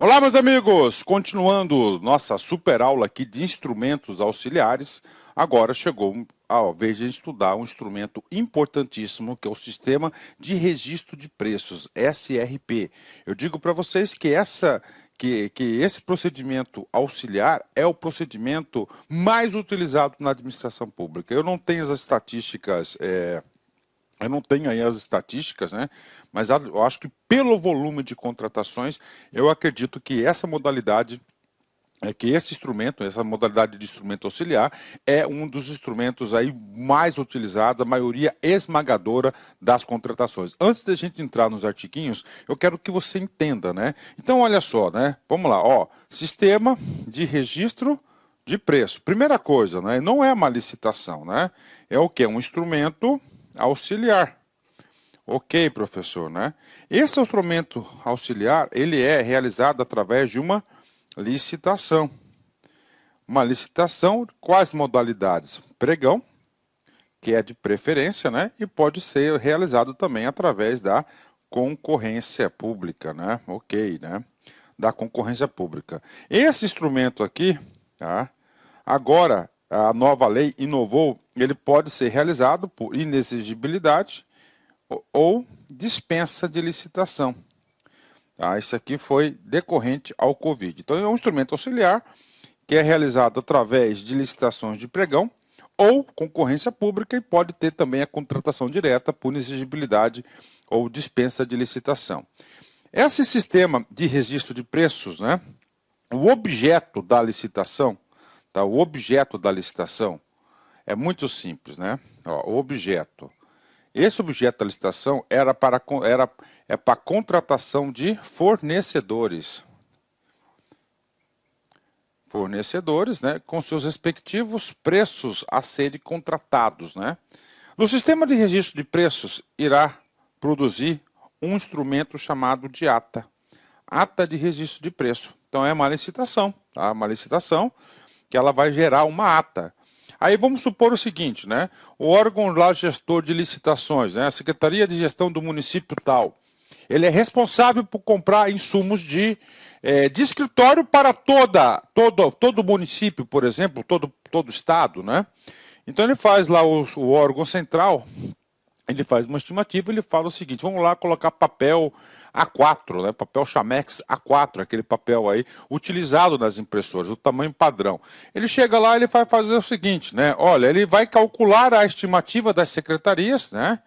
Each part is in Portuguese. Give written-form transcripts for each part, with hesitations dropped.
Olá, meus amigos! Continuando nossa super aula aqui de instrumentos auxiliares, agora chegou a vez de estudar um instrumento importantíssimo, que é o Sistema de Registro de Preços, SRP. Eu digo para vocês que esse procedimento auxiliar é o procedimento mais utilizado na administração pública. Eu não tenho as estatísticas... Eu não tenho aí as estatísticas, né? Mas eu acho que pelo volume de contratações, eu acredito que essa modalidade, essa modalidade de instrumento auxiliar, é um dos instrumentos aí mais utilizados, a maioria esmagadora das contratações. Antes da gente entrar nos artiguinhos, eu quero que você entenda, né? Então, olha só, né? Vamos lá, ó. Sistema de registro de preço. Primeira coisa, né? Não é uma licitação, né? É o quê? Um instrumento auxiliar. Ok, professor, né? Esse instrumento auxiliar, ele é realizado através de uma licitação. Uma licitação, quais modalidades? Pregão, que é de preferência, né? E pode ser realizado também através da concorrência pública, né? Ok, né? Da concorrência pública. Esse instrumento aqui, tá? Agora, a nova lei inovou, ele pode ser realizado por inexigibilidade ou dispensa de licitação. Tá? Isso aqui foi decorrente ao Covid. Então, é um instrumento auxiliar que é realizado através de licitações de pregão ou concorrência pública e pode ter também a contratação direta por inexigibilidade ou dispensa de licitação. Esse sistema de registro de preços, né, o objeto da licitação, tá? O objeto da licitação é muito simples, né? Ó, o objeto. Esse objeto da licitação é para contratação de fornecedores. Fornecedores, né? Com seus respectivos preços a serem contratados, né? No sistema de registro de preços irá produzir um instrumento chamado de ata. Ata de registro de preço. Então é uma licitação, tá? Uma licitação que ela vai gerar uma ata. Aí vamos supor o seguinte, né? O órgão lá gestor de licitações, né? A Secretaria de Gestão do município tal, ele é responsável por comprar insumos de escritório para todo município, por exemplo, todo estado, né? Então ele faz lá o órgão central, ele faz uma estimativa, ele fala o seguinte, vamos lá colocar papel A4, né? Papel Chamex A4, aquele papel aí utilizado nas impressoras, o tamanho padrão. Ele chega lá, ele vai fazer o seguinte, né? Olha, ele vai calcular a estimativa das secretarias, né?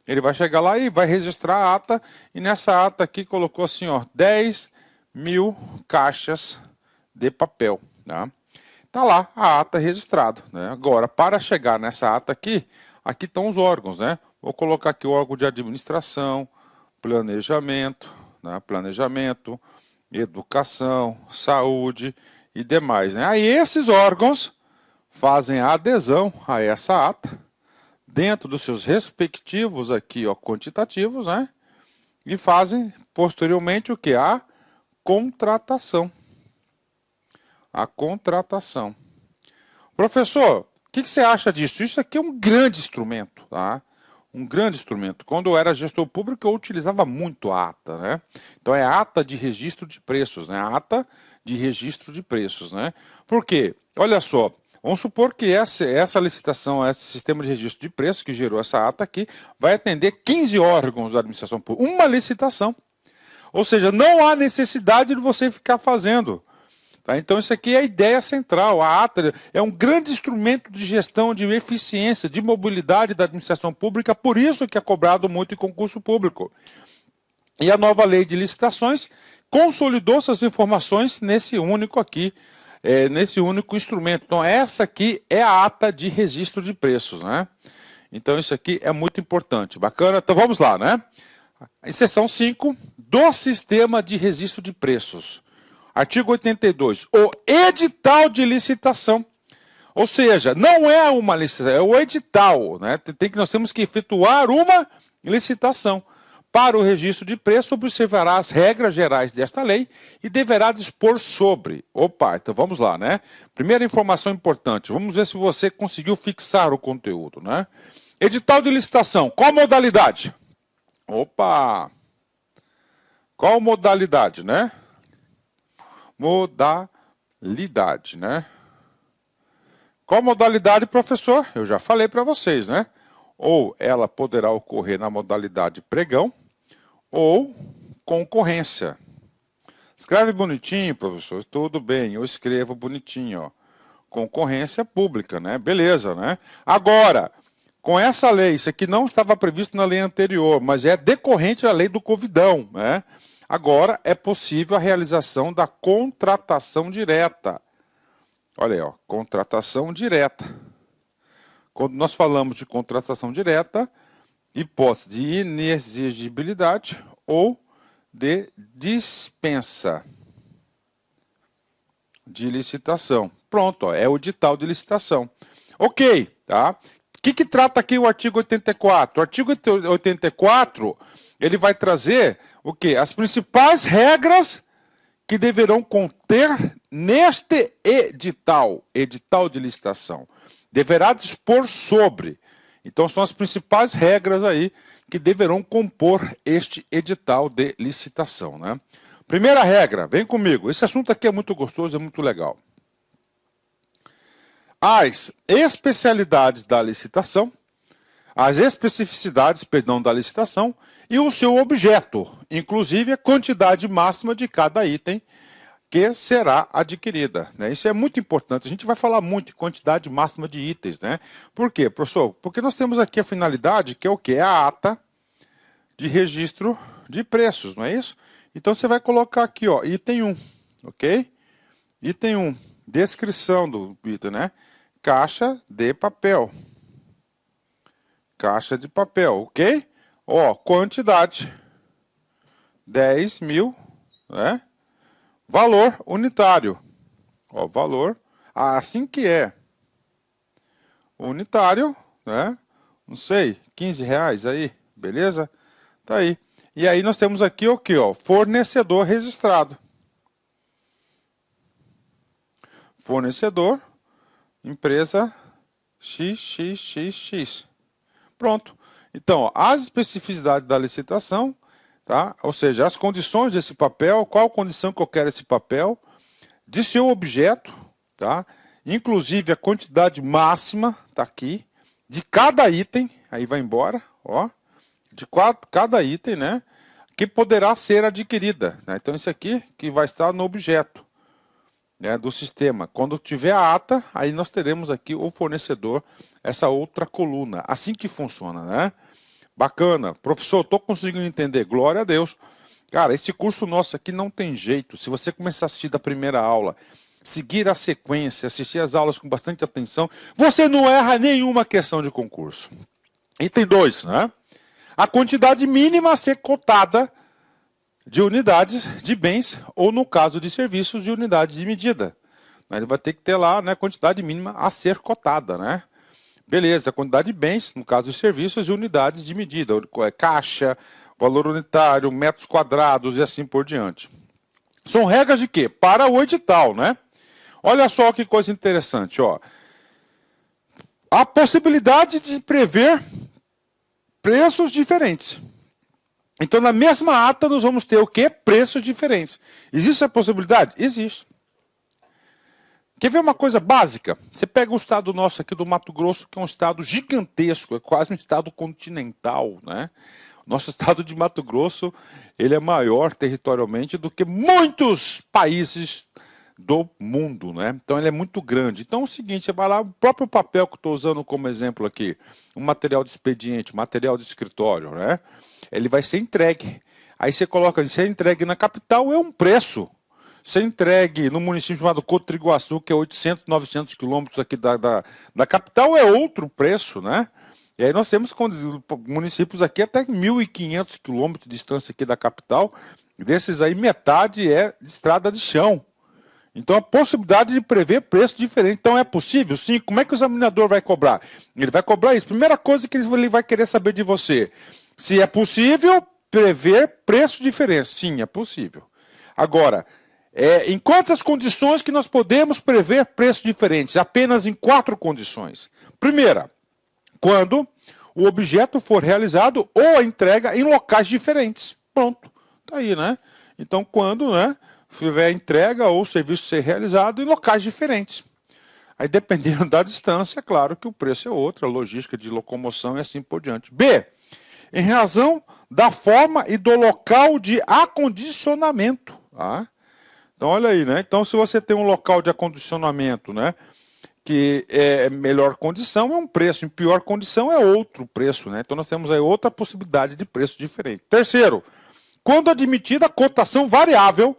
Ele vai chegar lá e vai registrar a ata, e nessa ata aqui colocou assim, ó, 10.000 caixas de papel, tá? Tá lá a ata registrada, né? Agora, para chegar nessa ata aqui estão os órgãos, né? Vou colocar aqui o órgão de administração, planejamento, né? Planejamento, educação, saúde e demais, né? Aí esses órgãos fazem a adesão a essa ata dentro dos seus respectivos aqui, ó, quantitativos, né? E fazem posteriormente o que? A contratação. A contratação. Professor, o que você acha disso? Isso aqui é um grande instrumento, tá? Um grande instrumento. Quando eu era gestor público, eu utilizava muito a ata, né? Então é a ata de registro de preços, né? A ata de registro de preços, né? Por quê? Olha só, vamos supor que essa licitação, esse sistema de registro de preços que gerou essa ata aqui, vai atender 15 órgãos da administração pública. Uma licitação. Ou seja, não há necessidade de você ficar fazendo. Tá? Então, isso aqui é a ideia central. A ata é um grande instrumento de gestão, de eficiência, de mobilidade da administração pública, por isso que é cobrado muito em concurso público. E a nova lei de licitações consolidou essas informações nesse único aqui, nesse único instrumento. Então, essa aqui é a ata de registro de preços, né? Então, isso aqui é muito importante. Bacana? Então, vamos lá, né? Em seção 5 do Sistema de Registro de Preços. Artigo 82, o edital de licitação, ou seja, não é uma licitação, é o edital, né? Nós temos que efetuar uma licitação. Para o registro de preço, observará as regras gerais desta lei e deverá dispor sobre. Opa, então vamos lá, né? Primeira informação importante, vamos ver se você conseguiu fixar o conteúdo, né? Edital de licitação, qual modalidade? Opa! Qual modalidade, né? Modalidade, né? Qual modalidade, professor? Eu já falei para vocês, né? Ou ela poderá ocorrer na modalidade pregão ou concorrência. Escreve bonitinho, professor. Tudo bem, eu escrevo bonitinho, ó. Concorrência pública, né? Beleza, né? Agora, com essa lei, isso aqui não estava previsto na lei anterior, mas é decorrente da lei do Covidão, né? Agora é possível a realização da contratação direta. Olha aí, ó, contratação direta. Quando nós falamos de contratação direta, hipótese de inexigibilidade ou de dispensa de licitação. Pronto, ó, é o edital de licitação. Ok, tá? O que trata aqui o artigo 84? O artigo 84, ele vai trazer o quê? As principais regras que deverão conter neste edital de licitação. Deverá dispor sobre. Então, são as principais regras aí que deverão compor este edital de licitação, né? Primeira regra, vem comigo. Esse assunto aqui é muito gostoso, é muito legal. As especialidades da licitação, as especificidades, perdão, da licitação e o seu objeto, inclusive a quantidade máxima de cada item que será adquirida, né? Isso é muito importante. A gente vai falar muito em quantidade máxima de itens, né? Por quê, professor? Porque nós temos aqui a finalidade, que é o quê? É a ata de registro de preços, não é isso? Então você vai colocar aqui, ó, item 1, ok? Item 1, descrição do item, né? Caixa de papel. Caixa de papel, ok? Ó, quantidade, 10 mil, né? Valor unitário. Ó, valor, assim que é. Unitário, né? Não sei, 15 reais aí, beleza? Tá aí. E aí nós temos aqui o que, ó? Fornecedor registrado. Fornecedor, empresa XXXX. Pronto. Então, ó, as especificidades da licitação, tá? Ou seja, as condições desse papel, qual condição que eu quero esse papel, de seu objeto, tá? Inclusive a quantidade máxima, tá aqui, de cada item, aí vai embora, ó, de cada item, né? Que poderá ser adquirida, né? Então, isso aqui que vai estar no objeto, né, do sistema. Quando tiver a ata, aí nós teremos aqui o fornecedor, essa outra coluna. Assim que funciona, né? Bacana. Professor, estou conseguindo entender. Glória a Deus. Cara, esse curso nosso aqui não tem jeito. Se você começar a assistir da primeira aula, seguir a sequência, assistir as aulas com bastante atenção, você não erra nenhuma questão de concurso. Item 2, né? A quantidade mínima a ser cotada de unidades de bens ou, no caso de serviços, de unidade de medida. Ele vai ter que ter lá, né, quantidade mínima a ser cotada, né? Beleza, quantidade de bens, no caso de serviços, e unidades de medida, caixa, valor unitário, metros quadrados e assim por diante. São regras de quê? Para o edital, né? Olha só que coisa interessante, ó. A possibilidade de prever preços diferentes. Então, na mesma ata, nós vamos ter o quê? Preços diferentes. Existe a possibilidade? Existe. Quer ver uma coisa básica? Você pega o estado nosso aqui do Mato Grosso, que é um estado gigantesco, é quase um estado continental, né? Nosso estado de Mato Grosso, ele é maior territorialmente do que muitos países do mundo, né? Então ele é muito grande. Então é o seguinte, você vai lá, o próprio papel que eu estou usando como exemplo aqui, um material de expediente, material de escritório, né? Ele vai ser entregue. Aí você coloca, se é entregue na capital, é um preço. Se é entregue no município chamado Cotriguaçu, que é 800, 900 quilômetros aqui da capital, é outro preço, né? E aí nós temos municípios aqui até 1.500 quilômetros de distância aqui da capital. Desses aí, metade é de estrada de chão. Então, a possibilidade de prever preço diferente. Então, é possível? Sim. Como é que o examinador vai cobrar? Ele vai cobrar isso. Primeira coisa que ele vai querer saber de você. Se é possível prever preço diferente. Sim, é possível. Agora, em quantas condições que nós podemos prever preços diferentes? Apenas em 4 condições. Primeira, quando o objeto for realizado ou a entrega em locais diferentes. Pronto. Tá aí, né? Então, quando, né, se tiver entrega ou serviço ser realizado em locais diferentes. Aí, dependendo da distância, é claro que o preço é outro, a logística de locomoção e assim por diante. B, em razão da forma e do local de acondicionamento. Tá? Então, olha aí, né? Então, se você tem um local de acondicionamento, né, que é melhor condição, é um preço. Em pior condição, é outro preço, né? Então, nós temos aí outra possibilidade de preço diferente. Terceiro, quando admitida cotação variável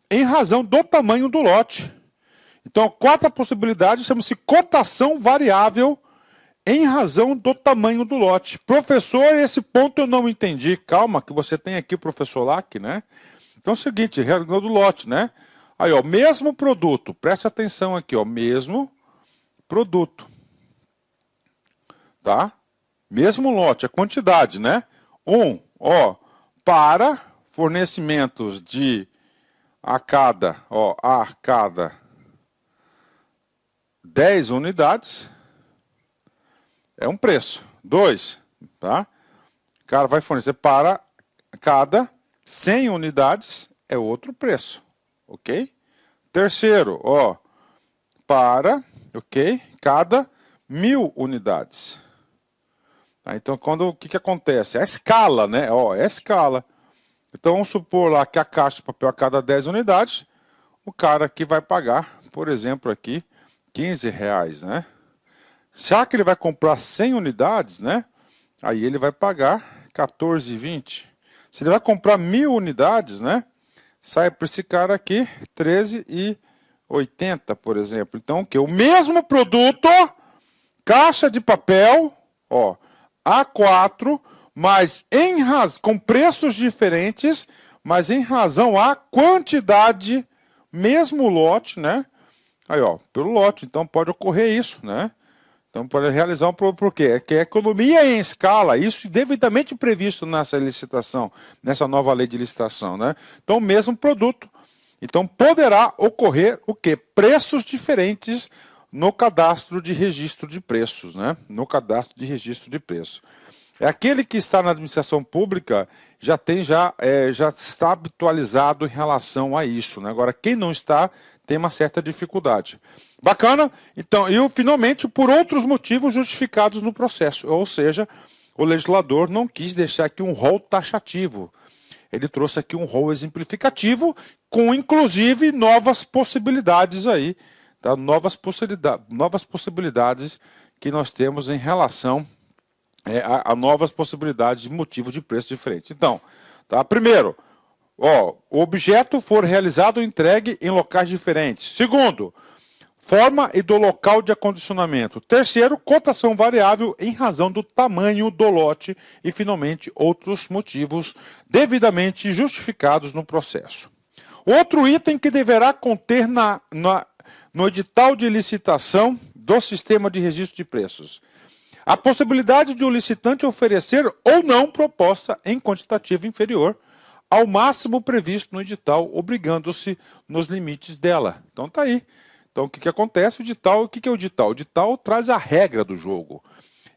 em razão do tamanho do lote. Então, a quarta possibilidade chama-se cotação variável em razão do tamanho do lote. Professor, esse ponto eu não entendi. Calma, que você tem aqui o professor Lack, né? Então, é o seguinte, regra do lote, né? Aí, ó, mesmo produto, preste atenção aqui, ó, mesmo produto, tá? Mesmo lote, a quantidade, né? Para fornecimentos de a cada 10 unidades é um preço. 2, tá? O cara vai fornecer para cada 100 unidades é outro preço, ok? Terceiro, para, ok, cada 1000 unidades. Então, o que acontece? A escala, né? É a escala. Então, vamos supor lá que a caixa de papel a cada 10 unidades, o cara aqui vai pagar, por exemplo, aqui, R$15, né? Já que ele vai comprar 100 unidades, né? Aí ele vai pagar R$14,20. Se ele vai comprar 1000 unidades, né? Sai para esse cara aqui R$13,80, por exemplo. Então, o que? O mesmo produto, caixa de papel, A4, mas com preços diferentes, mas em razão à quantidade, mesmo lote, né? Aí, pelo lote. Então, pode ocorrer isso, né? Então, pode realizar por quê? É que a economia em escala, isso devidamente previsto nessa licitação, nessa nova lei de licitação, né? Então, o mesmo produto. Então, poderá ocorrer o quê? Preços diferentes no cadastro de registro de preços, né? No cadastro de registro de preços. Aquele que está na administração pública já está habitualizado em relação a isso, né? Agora, quem não está, tem uma certa dificuldade. Bacana? Então, e finalmente, por outros motivos justificados no processo, ou seja, o legislador não quis deixar aqui um rol taxativo. Ele trouxe aqui um rol exemplificativo, com inclusive novas possibilidades aí, tá? Novas possibilidades que nós temos em relação a novas possibilidades de motivo de preço diferente. Então, tá? Primeiro, o objeto for realizado ou entregue em locais diferentes. Segundo, forma e do local de acondicionamento. Terceiro, cotação variável em razão do tamanho do lote. E, finalmente, outros motivos devidamente justificados no processo. Outro item que deverá conter no edital de licitação do sistema de registro de preços: a possibilidade de o licitante oferecer ou não proposta em quantitativo inferior ao máximo previsto no edital, obrigando-se nos limites dela. Então tá aí. Então o que acontece? O que é o edital? O edital traz a regra do jogo.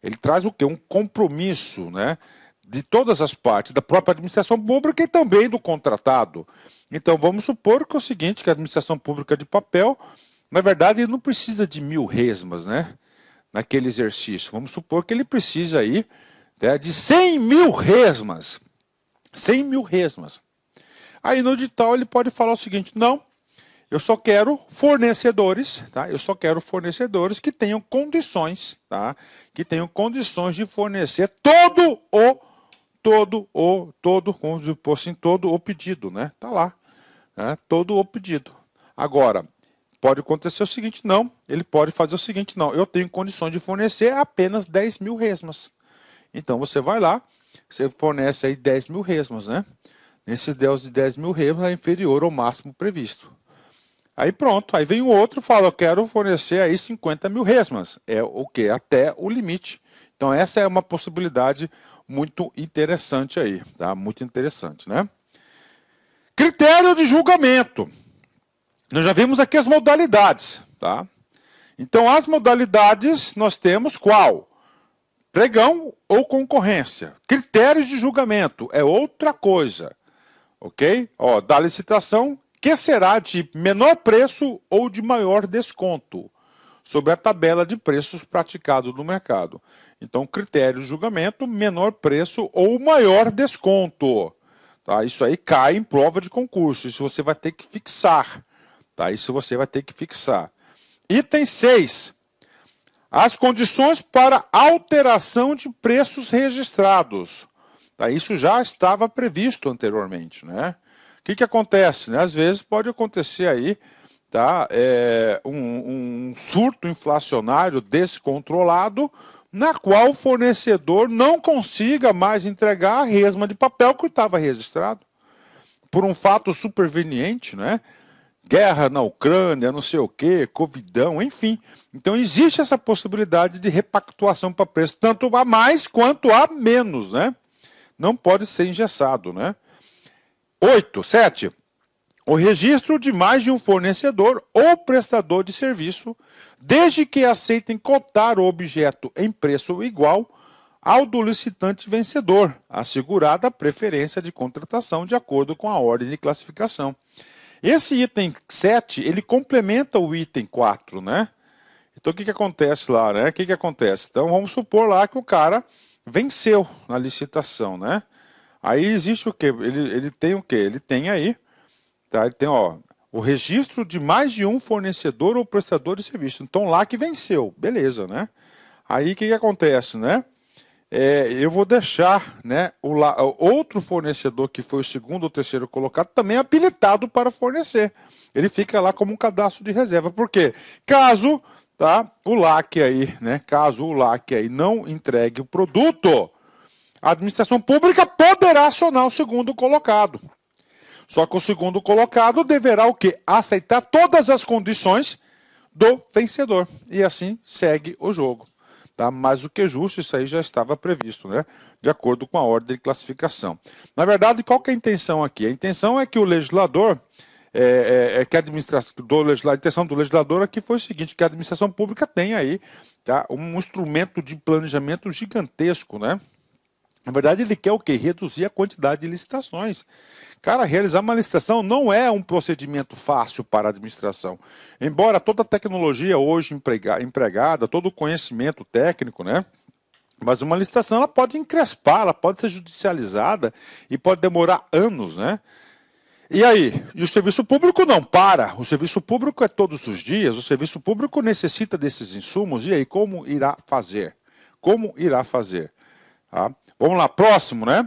Ele traz o quê? Um compromisso, né, de todas as partes, da própria administração pública e também do contratado. Então vamos supor que é o seguinte, que a administração pública de papel, na verdade, ele não precisa de 1000 resmas, né? Naquele exercício. Vamos supor que ele precisa aí, né, de 100.000 resmas. 100.000 resmas. Aí no edital ele pode falar o seguinte: não, eu só quero fornecedores, tá? Eu só quero fornecedores que tenham condições, tá? Que tenham condições de fornecer todo o pedido, né? Tá lá, né? Todo o pedido. Agora, pode acontecer o seguinte, não, ele pode fazer o seguinte, não, eu tenho condições de fornecer apenas 10.000 resmas. Então você vai lá, você fornece aí 10.000 resmas, né? Nesses 10.000 resmas é inferior ao máximo previsto. Aí pronto, aí vem o outro e fala, eu quero fornecer aí 50.000 resmas. É o quê? Até o limite. Então essa é uma possibilidade muito interessante aí, tá? Muito interessante, né? Critério de julgamento. Nós já vimos aqui as modalidades, tá? Então, as modalidades, nós temos qual? Pregão ou concorrência. Critérios de julgamento é outra coisa, ok? Da licitação, que será de menor preço ou de maior desconto sobre a tabela de preços praticado no mercado. Então, critério de julgamento, menor preço ou maior desconto. Tá? Isso aí cai em prova de concurso, isso você vai ter que fixar. Tá? Isso você vai ter que fixar. Item 6. As condições para alteração de preços registrados. Tá? Isso já estava previsto anteriormente, né? O que acontece? Né? Às vezes pode acontecer aí, tá? Um surto inflacionário descontrolado, na qual o fornecedor não consiga mais entregar a resma de papel que estava registrado. Por um fato superveniente, né? Guerra na Ucrânia, não sei o quê, covidão, enfim. Então existe essa possibilidade de repactuação para preço, tanto a mais quanto a menos, né? Não pode ser engessado, né? 7. O registro de mais de um fornecedor ou prestador de serviço, desde que aceitem cotar o objeto em preço igual ao do licitante vencedor, assegurada a preferência de contratação de acordo com a ordem de classificação. Esse item 7, ele complementa o item 4, né? Então, o que acontece lá, né? O que acontece? Então, vamos supor lá que o cara venceu na licitação, né? Aí existe o quê? Ele tem o quê? Ele tem aí, tá? Ele tem, ó, o registro de mais de um fornecedor ou prestador de serviço. Então, lá que venceu, beleza, né? Aí, o que acontece, né? Eu vou deixar, né, o outro fornecedor, que foi o segundo ou terceiro colocado, também habilitado para fornecer. Ele fica lá como um cadastro de reserva. Por quê? Caso, tá, o LAC aí, né, caso o LAC aí não entregue o produto, a administração pública poderá acionar o segundo colocado. Só que o segundo colocado deverá o quê? Aceitar todas as condições do vencedor. E assim segue o jogo. Tá? Mais do que justo, isso aí já estava previsto, né? De acordo com a ordem de classificação. Na verdade, qual que é a intenção aqui? A intenção é que o legislador, que a intenção do legislador aqui foi o seguinte, que a administração pública tem aí, tá, um instrumento de planejamento gigantesco, né? Na verdade, ele quer o quê? Reduzir a quantidade de licitações. Cara, realizar uma licitação não é um procedimento fácil para a administração. Embora toda a tecnologia hoje empregada, todo o conhecimento técnico, né? Mas uma licitação ela pode encrespar, ela pode ser judicializada e pode demorar anos, né? E aí? E o serviço público não para. O serviço público é todos os dias, o serviço público necessita desses insumos. E aí, como irá fazer? Como irá fazer? Tá? Vamos lá, próximo, né?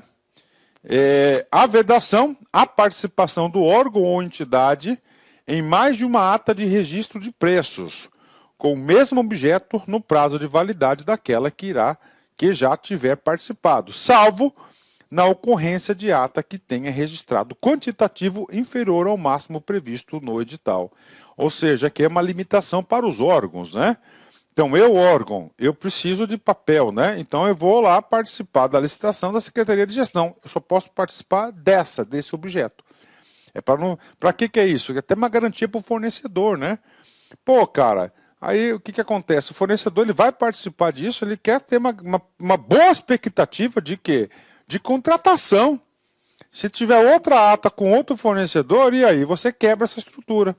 A vedação, a participação do órgão ou entidade em mais de uma ata de registro de preços, com o mesmo objeto no prazo de validade daquela que já tiver participado, salvo na ocorrência de ata que tenha registrado quantitativo inferior ao máximo previsto no edital. Ou seja, aqui é uma limitação para os órgãos, né? Então, órgão, eu preciso de papel, né? Então, eu vou lá participar da licitação da Secretaria de Gestão. Eu só posso participar desse objeto. Para que é isso? É até uma garantia para o fornecedor, né? Pô, cara, aí o que acontece? O fornecedor ele vai participar disso, ele quer ter uma boa expectativa de quê? De contratação. Se tiver outra ata com outro fornecedor, e aí você quebra essa estrutura.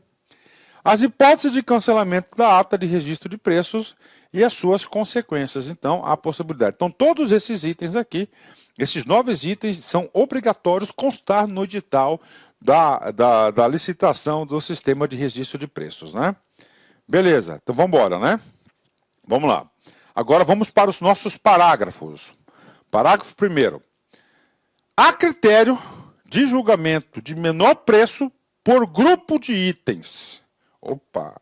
As hipóteses de cancelamento da ata de registro de preços e as suas consequências. Então, há possibilidade. Então, todos esses itens aqui, esses 9 itens, são obrigatórios constar no edital da licitação do sistema de registro de preços, né? Beleza, então vamos embora, né? Vamos lá. Agora vamos para os nossos parágrafos. Parágrafo 1º. Há critério de julgamento de menor preço por grupo de itens. Opa!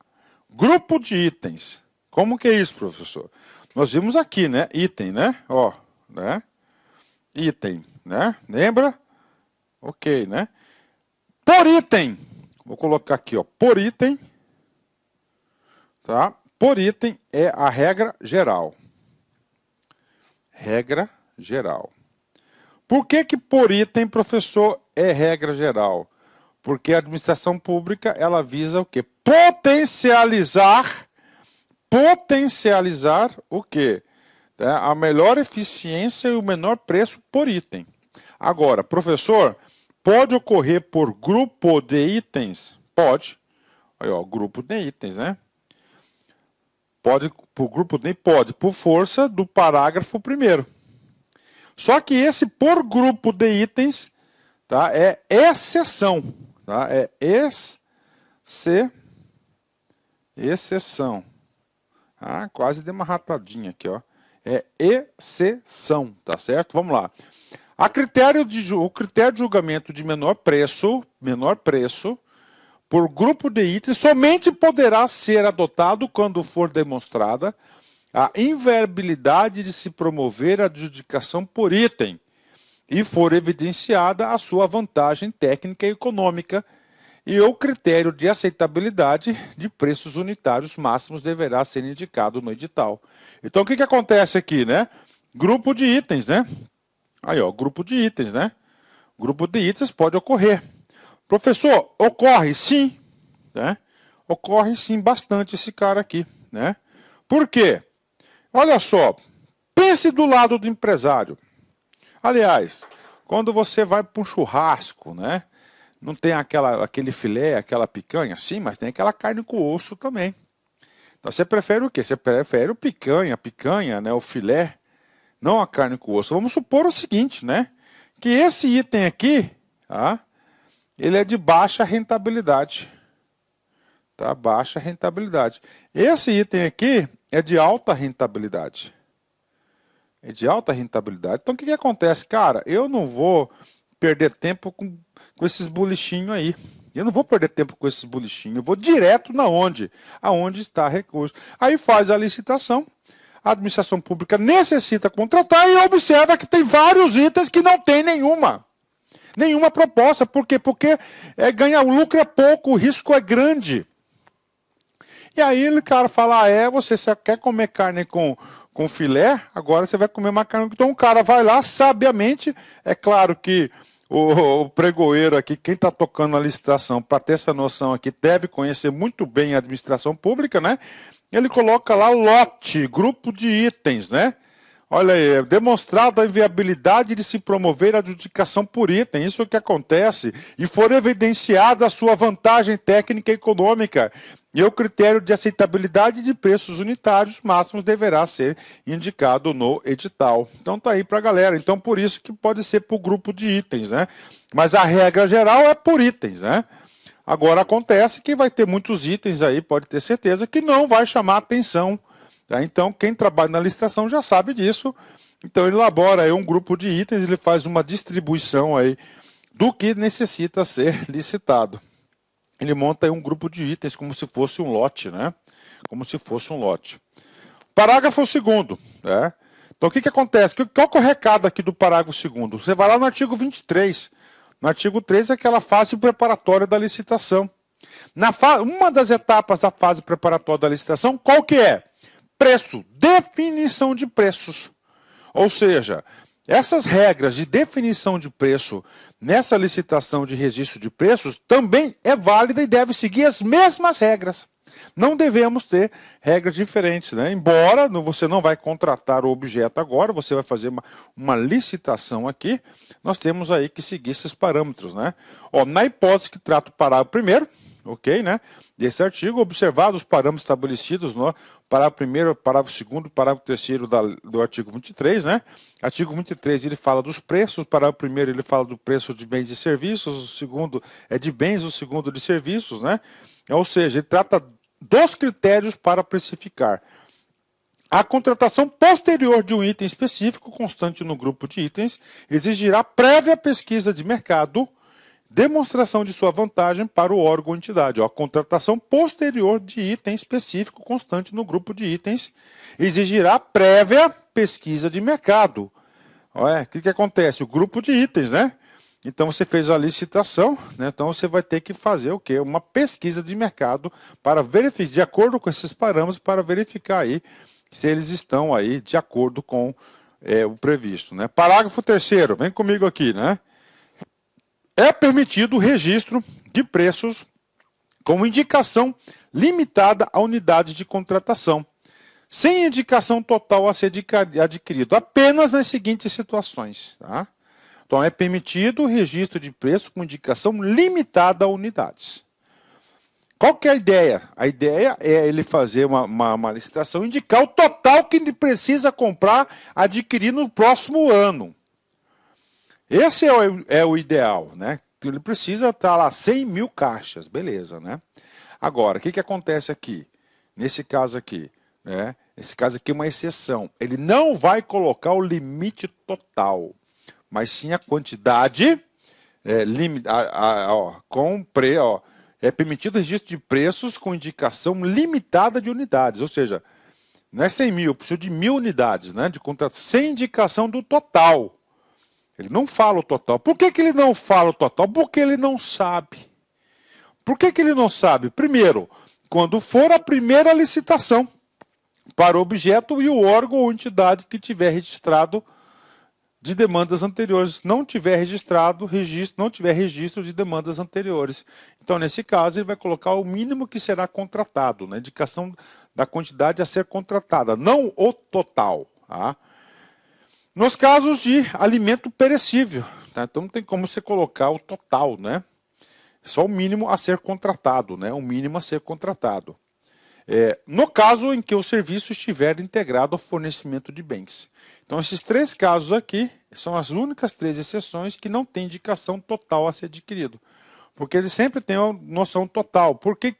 Grupo de itens. Como que é isso, professor? Nós vimos aqui, né? Item, né? Ó, né? Item, né? Lembra? Ok, né? Por item. Vou colocar aqui, ó. Por item. Tá? Por item é a regra geral. Regra geral. Por que por item, professor, é regra geral? Porque a administração pública, ela visa o quê? Potencializar o quê? A melhor eficiência e o menor preço por item. Agora, professor, pode ocorrer por grupo de itens? Pode. Aí, ó, grupo de itens, né? Pode, por grupo de pode, por força do parágrafo 1º. Só que esse por grupo de itens, tá, é exceção, tá? É exceção. Ah, quase deu uma ratadinha aqui, ó. É exceção, tá certo? Vamos lá. O critério de julgamento de menor preço, por grupo de itens, somente poderá ser adotado quando for demonstrada a inviabilidade de se promover a adjudicação por item e for evidenciada a sua vantagem técnica e econômica, e o critério de aceitabilidade de preços unitários máximos deverá ser indicado no edital. Então, o que acontece aqui, né? Grupo de itens, né? Aí, ó, grupo de itens, né? Grupo de itens pode ocorrer. Professor, ocorre sim, né? Ocorre sim bastante esse cara aqui, né? Por quê? Olha só, pense do lado do empresário. Aliás, quando você vai para um churrasco, né? Não tem aquele filé, aquela picanha, sim, mas tem aquela carne com osso também. Então você prefere o quê? Você prefere o picanha, né? O filé, não a carne com osso. Vamos supor o seguinte, né? Que esse item aqui, tá? Ele é de baixa rentabilidade. Tá? Baixa rentabilidade. Esse item aqui é de alta rentabilidade. É de alta rentabilidade. Então o que acontece? Cara, eu não vou perder tempo com esses bolichinhos aí. Eu não vou perder tempo com esses bolichinhos. Eu vou direto na onde? Aonde está recurso. Aí faz a licitação. A administração pública necessita contratar e observa que tem vários itens que não tem nenhuma proposta. Por quê? Porque o lucro é pouco, o risco é grande. E aí o cara fala, você quer comer carne com filé, agora você vai comer uma carne. Então o cara vai lá, sabiamente, é claro que o pregoeiro aqui, quem está tocando a licitação, para ter essa noção aqui, deve conhecer muito bem a administração pública, né? Ele coloca lá lote, grupo de itens, né? Olha aí, é demonstrada a inviabilidade de se promover a adjudicação por item, isso é o que acontece, e for evidenciada a sua vantagem técnica e econômica, e o critério de aceitabilidade de preços unitários máximos deverá ser indicado no edital. Então tá aí para a galera, então por isso que pode ser por grupo de itens, né? Mas a regra geral é por itens, né? Agora acontece que vai ter muitos itens aí, pode ter certeza, que não vai chamar atenção. Tá? Então, quem trabalha na licitação já sabe disso. Então, ele elabora aí um grupo de itens, ele faz uma distribuição aí do que necessita ser licitado. Ele monta aí um grupo de itens como se fosse um lote, né? Como se fosse um lote. Parágrafo 2º, né? Então, o que acontece? Qual que é o recado aqui do parágrafo 2º? Você vai lá no artigo 23. No artigo 3 é aquela fase preparatória da licitação. Uma das etapas da fase preparatória da licitação, qual que é? Preço, definição de preços. Ou seja, essas regras de definição de preço nessa licitação de registro de preços também é válida e deve seguir as mesmas regras. Não devemos ter regras diferentes, né? Embora você não vai contratar o objeto agora, você vai fazer uma licitação aqui, nós temos aí que seguir esses parâmetros, né? Ó, na hipótese que trata o parágrafo 1º, ok, né? Desse artigo, observados os parâmetros estabelecidos no parágrafo 1º, parágrafo 2º, parágrafo 3º do artigo 23, né? Artigo 23, ele fala dos preços, o parágrafo 1º ele fala do preço de bens e serviços, o segundo é de bens, o segundo de serviços, né? Ou seja, ele trata dos critérios para precificar. A contratação posterior de um item específico, constante no grupo de itens, exigirá prévia pesquisa de mercado, demonstração de sua vantagem para o órgão ou entidade. Ó, a contratação posterior de item específico, constante no grupo de itens, exigirá prévia pesquisa de mercado. Olha, o que acontece? O grupo de itens, né? Então você fez a licitação, né? Então você vai ter que fazer o quê? Uma pesquisa de mercado para verificar, de acordo com esses parâmetros, para verificar aí se eles estão aí de acordo com o previsto, né? Parágrafo 3º, vem comigo aqui, né? É permitido o registro de preços com indicação limitada à unidade de contratação, sem indicação total a ser adquirido, apenas nas seguintes situações, tá? Então, é permitido o registro de preço com indicação limitada a unidades. Qual que é a ideia? A ideia é ele fazer uma licitação, indicar o total que ele precisa comprar, adquirir no próximo ano. Esse é o ideal, né? Ele precisa estar lá 100 mil caixas, beleza, né? Agora, o que acontece aqui? Nesse caso aqui, né? Esse caso aqui é uma exceção. Ele não vai colocar o limite total, mas sim a quantidade é permitido o registro de preços com indicação limitada de unidades, ou seja, não é 100 mil, precisa de 1.000 unidades, né? De contrato, sem indicação do total. Ele não fala o total. Por que ele não fala o total? Porque ele não sabe. Por que ele não sabe? Primeiro, quando for a primeira licitação para o objeto e o órgão ou entidade que tiver registrado de demandas anteriores, não tiver registro de demandas anteriores. Então, nesse caso, ele vai colocar o mínimo que será contratado, na indicação da quantidade a ser contratada, não o total. Tá? Nos casos de alimento perecível, tá? Então não tem como você colocar o total, né? Só o mínimo a ser contratado, né? O mínimo a ser contratado. No caso em que o serviço estiver integrado ao fornecimento de bens. Então, esses 3 casos aqui são as únicas 3 exceções que não tem indicação total a ser adquirido. Porque ele sempre tem a noção total. Por que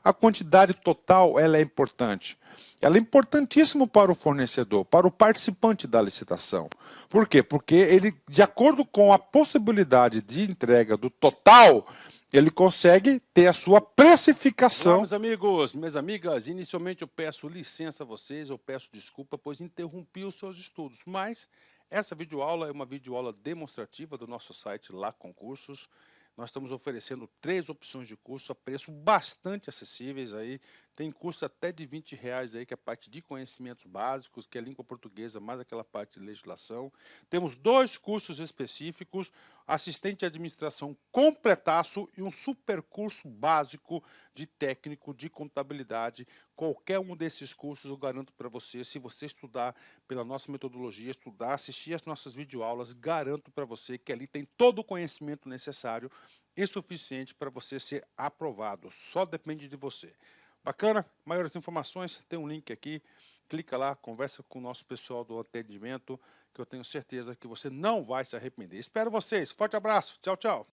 a quantidade total ela é importante? Ela é importantíssima para o fornecedor, para o participante da licitação. Por quê? Porque ele, de acordo com a possibilidade de entrega do total, ele consegue ter a sua precificação. Olá, meus amigos, minhas amigas, inicialmente eu peço licença a vocês, eu peço desculpa, pois interrompi os seus estudos, mas essa videoaula é uma videoaula demonstrativa do nosso site Lá Concursos. Nós estamos oferecendo 3 opções de curso a preço bastante acessíveis aí. Tem curso até de R$20 aí, que é a parte de conhecimentos básicos, que é língua portuguesa, mais aquela parte de legislação. Temos 2 cursos específicos, assistente de administração completaço e um super curso básico de técnico de contabilidade. Qualquer um desses cursos eu garanto para você, se você estudar pela nossa metodologia, estudar, assistir as nossas videoaulas, garanto para você que ali tem todo o conhecimento necessário e suficiente para você ser aprovado. Só depende de você. Bacana? Maiores informações, tem um link aqui. Clica lá, conversa com o nosso pessoal do atendimento, que eu tenho certeza que você não vai se arrepender. Espero vocês. Forte abraço. Tchau, tchau.